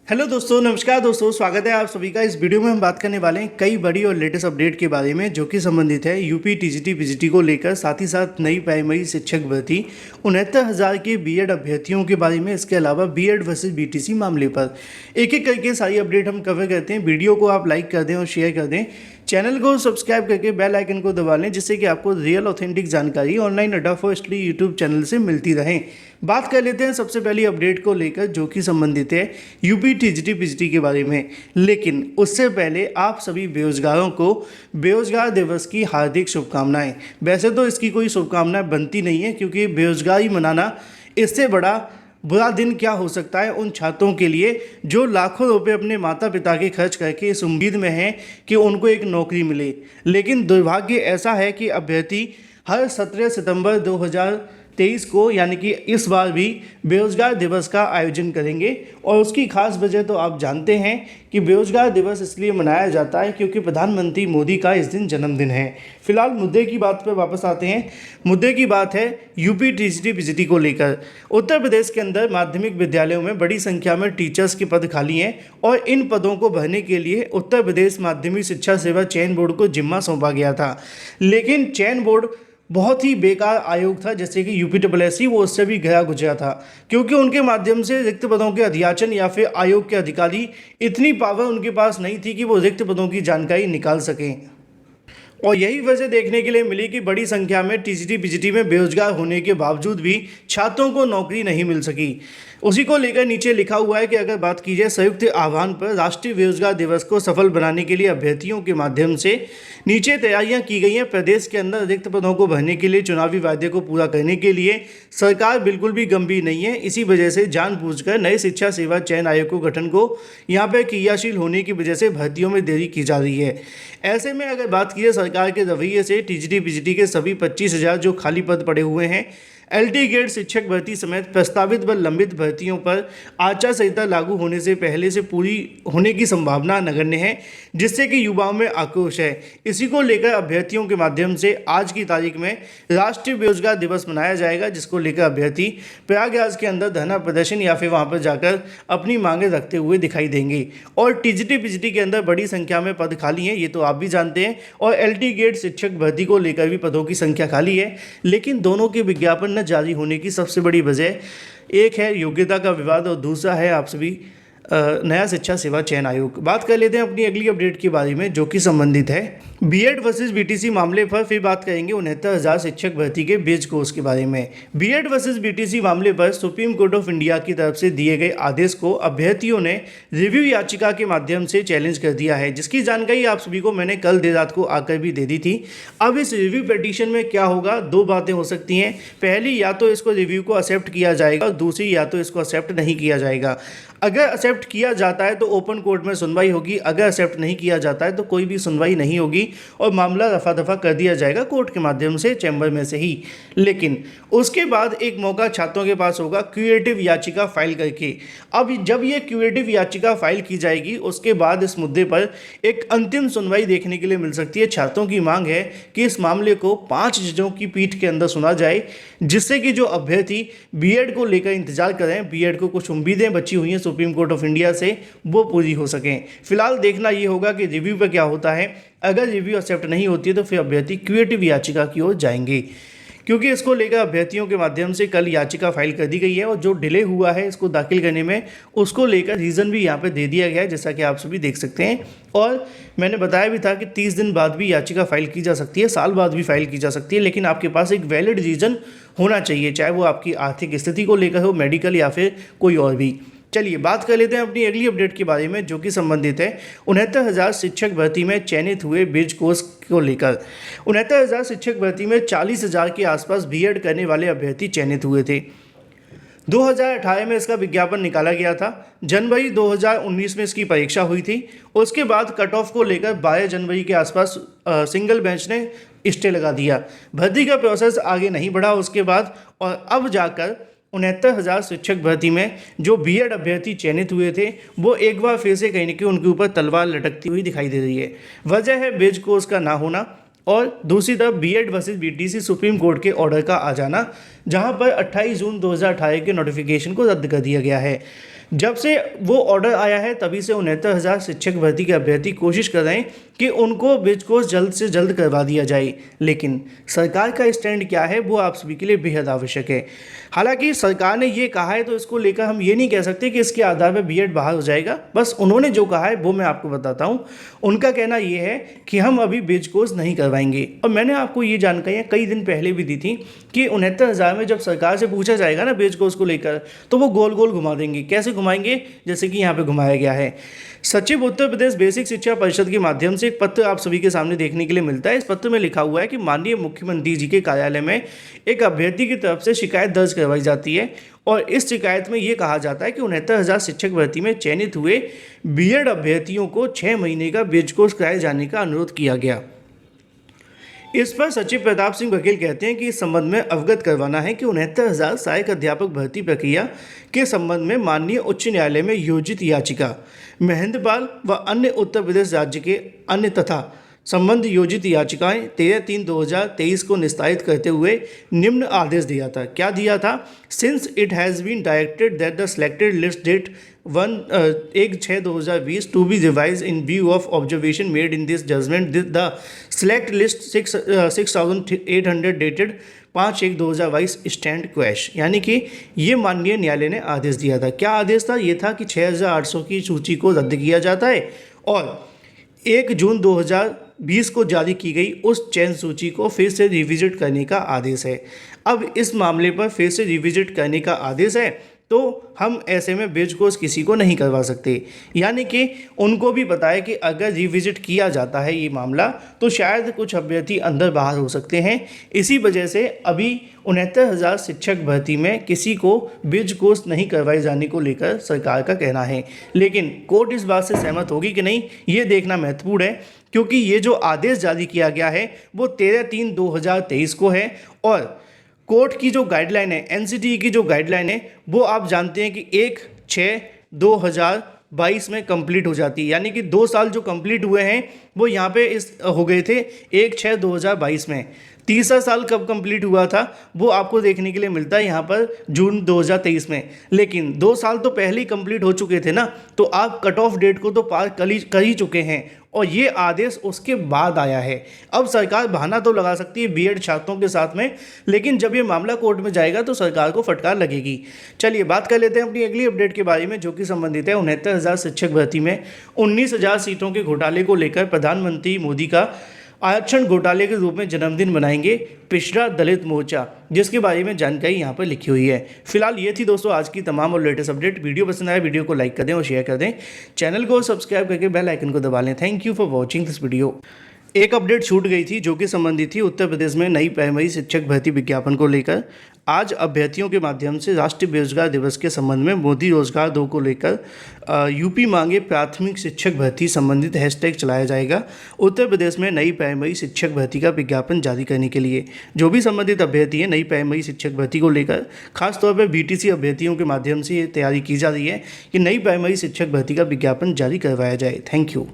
Hello दोस्तों, नमस्कार दोस्तों, स्वागत है आप सभी का। इस वीडियो में हम बात करने वाले हैं कई बड़ी और लेटेस्ट अपडेट के बारे में जो कि संबंधित है यूपी टीजीटी पीजीटी को लेकर, साथ ही साथ नई प्राइमरी शिक्षक भर्ती, 69,000 के बीएड अभ्यर्थियों के बारे में, इसके अलावा बीएड वर्सेस बीटीसी मामले पर एक एक करके सारी अपडेट हम कवर करते हैं। वीडियो को आप लाइक कर दें और शेयर कर दें, चैनल को सब्सक्राइब करके बेल आइकन को दबा लें, जिससे कि आपको रियल ऑथेंटिक जानकारी ऑनलाइन अड्डा फॉर स्टडी यूट्यूब चैनल से मिलती रहे। बात कर लेते हैं सबसे पहली अपडेट को लेकर जो कि संबंधित है यूपी टीजीटी पीजीटी के बारे में। लेकिन उससे पहले आप सभी बेरोजगारों को बेरोजगार दिवस की हार्दिक शुभकामनाएं। वैसे तो इसकी कोई शुभकामनाएं बनती नहीं है, क्योंकि बेरोजगारी मनाना इससे बड़ा बुरा दिन क्या हो सकता है उन छात्रों के लिए जो लाखों रुपए अपने माता पिता के खर्च करके इस उम्मीद में हैं कि उनको एक नौकरी मिले। लेकिन दुर्भाग्य ऐसा है कि अभ्यर्थी हर 17 सितंबर 2023 को, यानी कि इस बार भी बेरोजगार दिवस का आयोजन करेंगे। और उसकी खास वजह तो आप जानते हैं कि बेरोजगार दिवस इसलिए मनाया जाता है क्योंकि प्रधानमंत्री मोदी का इस दिन जन्मदिन है। फिलहाल मुद्दे की बात पर वापस आते हैं। मुद्दे की बात है यूपी टीजीटी पीजीटी को लेकर। उत्तर प्रदेश के अंदर माध्यमिक विद्यालयों में बड़ी संख्या में टीचर्स के पद खाली हैं और इन पदों को भरने के लिए उत्तर प्रदेश माध्यमिक शिक्षा सेवा चयन बोर्ड को जिम्मा सौंपा गया था। लेकिन चयन बोर्ड बहुत ही बेकार आयोग था, जैसे कि यूपीएससी, वो उससे भी गया गुजरा था, क्योंकि उनके माध्यम से रिक्त पदों के अध्याचन या फिर आयोग के अधिकारी, इतनी पावर उनके पास नहीं थी कि वो रिक्त पदों की जानकारी निकाल सकें। और यही वजह देखने के लिए मिली कि बड़ी संख्या में टीजीटी पीजीटी में बेरोजगार होने के बावजूद भी छात्रों को नौकरी नहीं मिल सकी। उसी को लेकर नीचे लिखा हुआ है कि अगर बात की जाए संयुक्त आह्वान पर राष्ट्रीय बेरोजगार दिवस को सफल बनाने के लिए अभ्यर्थियों के माध्यम से नीचे तैयारियां की गई हैं। प्रदेश के अंदर रिक्त पदों को भरने के लिए चुनावी वादे को पूरा करने के लिए सरकार बिल्कुल भी गंभीर नहीं है। इसी वजह से जानबूझकर नए शिक्षा सेवा चयन आयोग को गठन को यहाँ पर क्रियाशील होने की वजह से भर्तियों में देरी की जा रही है। ऐसे में अगर बात की जाए सरकार के रवैये से, टीजीटी पीजीटी के सभी 25,000 जो खाली पद पड़े हुए हैं, एलटी ग्रेड शिक्षक भर्ती समेत प्रस्तावित व लंबित भर्तियों पर आचार संहिता लागू होने से पहले से पूरी होने की संभावना नगण्य है, जिससे कि युवाओं में आक्रोश है। इसी को लेकर अभ्यर्थियों के माध्यम से आज की तारीख में राष्ट्रीय बेरोजगार दिवस मनाया जाएगा, जिसको लेकर अभ्यर्थी प्रयागराज के अंदर धरना प्रदर्शन या फिर वहां पर जाकर अपनी मांगें रखते हुए दिखाई देंगे। और टीजीटी पीजीटी के अंदर बड़ी संख्या में पद खाली हैं, ये तो आप भी जानते हैं, और एलटी ग्रेड शिक्षक भर्ती को लेकर भी पदों की संख्या खाली है। लेकिन दोनों के विज्ञापन जारी होने की सबसे बड़ी वजह, एक है योग्यता का विवाद और दूसरा है आप सभी नया शिक्षा सेवा चयन आयोग। बात कर लेते हैं अपनी अगली अपडेट के बारे में जो कि संबंधित है बीएड वर्सेस बीटीसी मामले पर। फिर बात करेंगे 69,000 शिक्षक भर्ती के बेज कोर्स के बारे में। बीएड वर्सेस बीटीसी मामले पर सुप्रीम कोर्ट ऑफ इंडिया की तरफ से दिए गए आदेश को अभ्यर्थियों ने रिव्यू याचिका के माध्यम से चैलेंज कर दिया है, जिसकी जानकारी आप सभी को मैंने कल देर रात को आकर भी दे दी थी। अब इस रिव्यू पिटीशन में क्या होगा, दो बातें हो सकती हैं। पहली, या तो इसको रिव्यू को एक्सेप्ट किया जाएगा, और दूसरी, या तो इसको एक्सेप्ट नहीं किया जाएगा। अगर एक्सेप्ट किया जाता है तो ओपन कोर्ट में सुनवाई होगी, अगर एक्सेप्ट नहीं किया जाता है तो कोई भी सुनवाई नहीं होगी और मामला रफा दफा कर दिया जाएगा कोर्ट के माध्यम से, चैम्बर में से ही। लेकिन उसके बाद एक मौका छात्रों के पास होगा क्यूरेटिव याचिका फाइल करके। अब जब ये क्यूरेटिव याचिका फाइल की जाएगी, उसके बाद इस मुद्दे पर एक अंतिम सुनवाई देखने के लिए मिल सकती है। छात्रों की मांग है कि इस मामले को 5 जजों की पीठ के अंदर सुना जाए, जिससे कि जो अभ्यर्थी बीएड को लेकर इंतजार कर रहे हैं, बीएड को कुछ उम्मीदें बची हुई हैं सुप्रीम कोर्ट ऑफ इंडिया से, वो पूरी हो सकें। फिलहाल देखना ये होगा कि रिव्यू पे क्या होता है। अगर रिव्यू एक्सेप्ट नहीं होती है तो फिर अभ्यर्थी क्रिएटिव याचिका की ओर जाएंगे, क्योंकि इसको लेकर अभ्यर्थियों के माध्यम से कल याचिका फाइल कर दी गई है। और जो डिले हुआ है इसको दाखिल करने में, उसको लेकर रीज़न भी यहाँ पे दे दिया गया है, जैसा कि आप सभी देख सकते हैं। और मैंने बताया भी था कि 30 दिन बाद भी याचिका फाइल की जा सकती है, साल बाद भी फाइल की जा सकती है, लेकिन आपके पास एक वैलिड रीज़न होना चाहिए, चाहे वो आपकी आर्थिक स्थिति को लेकर हो, मेडिकल या फिर कोई और भी। चलिए बात कर लेते हैं अपनी अगली अपडेट के बारे में जो कि संबंधित है 69,000 शिक्षक भर्ती में चयनित हुए ब्रिज कोर्स को लेकर। 69,000 शिक्षक भर्ती में 40,000 के आसपास बीएड करने वाले अभ्यर्थी चयनित हुए थे। 2018 में इसका विज्ञापन निकाला गया था। जनवरी 2019 में इसकी परीक्षा हुई थी। उसके बाद कट ऑफ को लेकर 22 जनवरी के आसपास सिंगल बेंच ने स्टे लगा दिया। भर्ती का प्रोसेस आगे नहीं बढ़ा उसके बाद, और अब जाकर 69,000 शिक्षक भर्ती में जो बीएड अभ्यर्थी चयनित हुए थे, वो एक बार फिर से कहीं न कहीं उनके ऊपर तलवार लटकती हुई दिखाई दे रही है। वजह है बेज कोर्स का ना होना, और दूसरी तरफ BEd versus BTC supreme court के ऑर्डर का आ जाना, जहां पर 28 जून 2018 के नोटिफिकेशन को रद्द कर दिया गया है। जब से वो ऑर्डर आया है तभी से 69,000 शिक्षक भर्ती के अभ्यर्थी कोशिश कर रहे हैं कि उनको ब्रिज कोर्स जल्द से जल्द करवा दिया जाए, लेकिन सरकार का स्टैंड क्या है वो आप सभी के लिए बेहद आवश्यक है। हालांकि सरकार ने ये कहा है तो इसको लेकर हम ये नहीं कह सकते कि इसके आधार पर बीएड बाहर हो जाएगा। बस उन्होंने जो कहा है वो मैं आपको बताता हूँ। उनका कहना ये है कि हम अभी ब्रिज कोर्स नहीं करवाएंगे, और मैंने आपको ये जानकारियाँ कई दिन पहले भी दी थी कि 69,000 में जब सरकार से पूछा जाएगा ना ब्रिज कोर्स को लेकर, तो वो गोल गोल घुमा देंगे। कैसे घुमाएंगे? जैसे कि यहाँ पे घुमाया गया है। सचिव उत्तर प्रदेश बेसिक शिक्षा परिषद के माध्यम से एक पत्र आप सभी के सामने देखने के लिए मिलता है। इस पत्र में लिखा हुआ है कि माननीय मुख्यमंत्री जी के कार्यालय में एक अभ्यर्थी की तरफ से शिकायत दर्ज करवाई जाती है, और इस शिकायत में ये कहा जाता है कि 69,000 शिक्षक भर्ती में चयनित हुए बीएड अभ्यर्थियों को 6 महीने का ब्रिज कोर्स कराए जाने का अनुरोध किया गया। इस पर सचिव प्रताप सिंह बघेल कहते हैं कि इस संबंध में अवगत करवाना है कि 69,000 सहायक अध्यापक भर्ती प्रक्रिया के संबंध में माननीय उच्च न्यायालय में योजित याचिका महेंद्रपाल व अन्य उत्तर प्रदेश राज्य के अन्य तथा संबंध योजित याचिकाएं 13/3/2023 को निस्तारित करते हुए निम्न आदेश दिया था। क्या दिया था? Since it has been directed that the selected list date 1/6/2020 to be revise in view of observation made in this judgement the select list 6,800 dated 5/1/2022 stand quash. यानी कि ये माननीय न्यायालय ने आदेश दिया था। क्या आदेश था? ये था कि 6,800 की सूची को रद्द किया जाता है और 1 जून 2020 को जारी की गई उस चयन सूची को फिर से रिविजिट करने का आदेश है। अब इस मामले पर फिर से रिविजिट करने का आदेश है, तो हम ऐसे में ब्रिज कोर्स किसी को नहीं करवा सकते। यानी कि उनको भी पता है कि अगर रिविजिट किया जाता है ये मामला तो शायद कुछ अभ्यर्थी अंदर बाहर हो सकते हैं। इसी वजह से अभी 69,000 शिक्षक भर्ती में किसी को ब्रिज कोर्स नहीं करवाए जाने को लेकर सरकार का कहना है, लेकिन कोर्ट इस बात से सहमत होगी कि नहीं ये देखना महत्वपूर्ण है, क्योंकि ये जो आदेश जारी किया गया है वो 13/3/2023 को है, और कोर्ट की जो गाइडलाइन है, एनसीटीई की जो गाइडलाइन है, वो आप जानते हैं कि 1/6/2022 में कंप्लीट हो जाती है। यानी कि 2 साल जो कंप्लीट हुए हैं वो यहाँ पे हो गए थे 1/6/2022 में। तीसरा साल कब कंप्लीट हुआ था वो आपको देखने के लिए मिलता है यहाँ पर जून 2023 में, लेकिन 2 साल तो पहले ही कंप्लीट हो चुके थे ना, तो आप कट ऑफ डेट को तो पार कर ही चुके हैं, और ये आदेश उसके बाद आया है। अब सरकार बहाना तो लगा सकती है बीएड छात्रों के साथ में, लेकिन जब ये मामला कोर्ट में जाएगा तो सरकार को फटकार लगेगी। चलिए बात कर लेते हैं अपनी अगली अपडेट के बारे में, जो कि संबंधित है 69,000 शिक्षक भर्ती में 19,000 सीटों के घोटाले को लेकर प्रधानमंत्री मोदी का आरक्षण घोटाले के रूप में जन्मदिन मनाएंगे पिछड़ा दलित मोर्चा, जिसके बारे में जानकारी यहाँ पर लिखी हुई है। फिलहाल ये थी दोस्तों आज की तमाम और लेटेस्ट अपडेट। वीडियो पसंद आए वीडियो को लाइक कर दें और शेयर कर दें, चैनल को सब्सक्राइब करके बेल आइकन को दबा लें। Thank you for watching this video. एक अपडेट छूट गई थी जो कि संबंधित थी उत्तर प्रदेश में नई प्राइमरी शिक्षक भर्ती विज्ञापन को लेकर। आज अभ्यर्थियों के माध्यम से राष्ट्रीय बेरोजगार दिवस के संबंध में मोदी रोजगार 2 को लेकर यूपी मांगे प्राथमिक शिक्षक भर्ती संबंधित हैशटैग चलाया जाएगा उत्तर प्रदेश में नई प्राइमरी शिक्षक भर्ती का विज्ञापन जारी करने के लिए। जो भी संबंधित अभ्यर्थी है नई प्राइमरी शिक्षक भर्ती को लेकर खासतौर पर बीटीसी अभ्यर्थियों के माध्यम से ये तैयारी की जा रही है कि नई प्राइमरी शिक्षक भर्ती का विज्ञापन जारी करवाया जाए। Thank you.